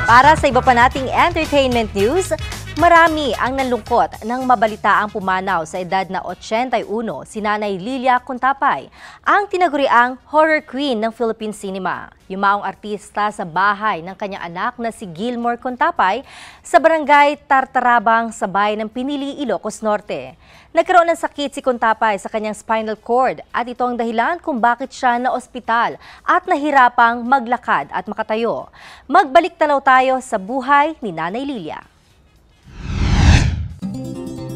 Para sa iba pa nating entertainment news, marami ang nalungkot nang mabalitaang pumanaw sa edad na 81 si Nanay Lilia Contapay, ang tinaguriang horror queen ng Philippine cinema. Yumaong artista sa bahay ng kanyang anak na si Gilmore Contapay sa barangay Tartarabang sa bayan ng Pinili, Ilocos Norte. Nagkaroon ng sakit si Contapay sa kanyang spinal cord at ito ang dahilan kung bakit siya na-ospital at nahirapang maglakad at makatayo. Magbalik tanaw tayo sa buhay ni Nanay Lilia.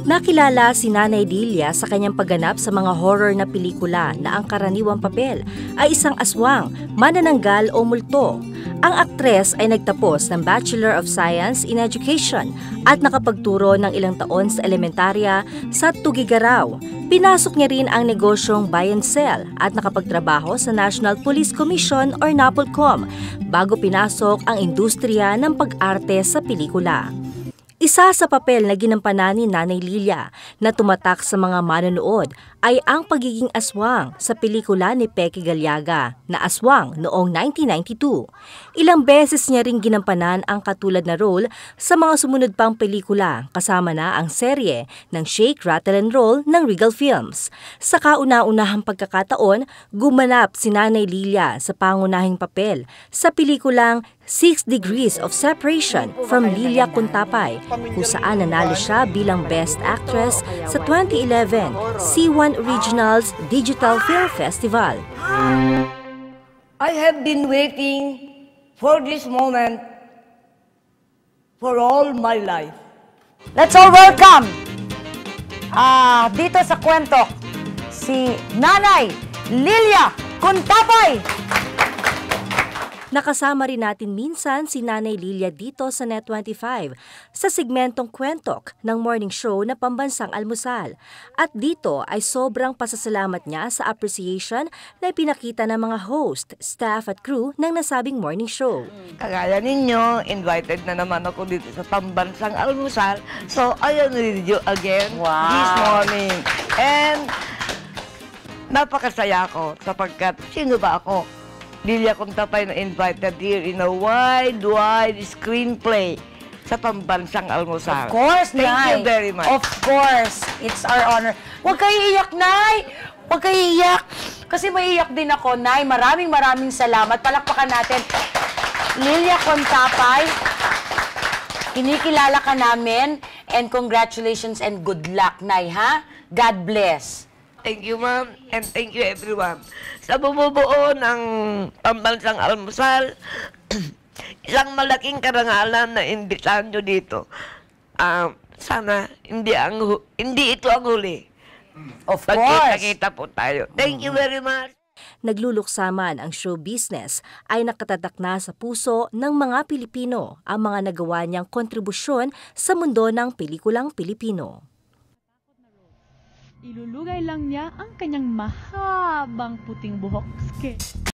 Nakilala si Nanay Lilia sa kanyang pagganap sa mga horror na pelikula na ang karaniwang papel ay isang aswang, manananggal o multo. Ang aktres ay nagtapos ng Bachelor of Science in Education at nakapagturo ng ilang taon sa elementarya sa Tugigaraw. Pinasok niya rin ang negosyong buy and sell at nakapagtrabaho sa National Police Commission or NAPOLCOM bago pinasok ang industriya ng pag-arte sa pelikula. Isa sa papel na ginampanan ni Nanay Lilia na tumatak sa mga manonood ay ang pagiging aswang sa pelikula ni Peque Gallaga na Aswang noong 1992. Ilang beses niya ring ginampanan ang katulad na role sa mga sumunod pang pelikula kasama na ang serye ng Shake, Rattle and Roll ng Regal Films. Sa kauna-unahang pagkakataon, gumanap si Nanay Lilia sa pangunahing papel sa pelikulang 6 Degrees of Separation from Lilia Contapay, kung saan nanalo siya bilang Best Actress sa 2011 C1 Originals Digital Film Festival. I have been waiting for this moment for all my life. Let's all welcome dito sa kwento si Nanay Lilia Contapay. Nakasama rin natin minsan si Nanay Lilia dito sa Net25 sa segmentong Kwentok ng morning show na Pambansang Almusal. At dito ay sobrang pasasalamat niya sa appreciation na ipinakita ng mga host, staff at crew ng nasabing morning show. Kagaya ninyo, invited na naman ako dito sa Pambansang Almusal. So, I am with you again this morning. And napakasaya ako sapagkat sino ba ako? Lilia Contapay na invited here in a wide screenplay sa Pambansang Almusal. Of course, Nay. Thank you very much. Of course. It's our honor. Huwag kayo iiyak, Nay. Huwag kayo iiyak. Kasi maiiyak din ako, Nay. Maraming salamat. Palakpakan natin. Lilia Contapay, kinikilala ka namin. And congratulations and good luck, Nay, ha? God bless. Thank you, ma'am, and thank you, everyone. Sa bumubuo ng Pambansang Almusal, isang malaking karangalan na imbitahan nyo dito. Sana hindi ito ang huli. Of course. Magkita-kita po tayo. Thank you very much. Nagluluksaman ang show business ay nakatatak na sa puso ng mga Pilipino ang mga nagawa niyang kontribusyon sa mundo ng pelikulang Pilipino. Ilulugay lang niya ang kanyang mahabang puting buhok.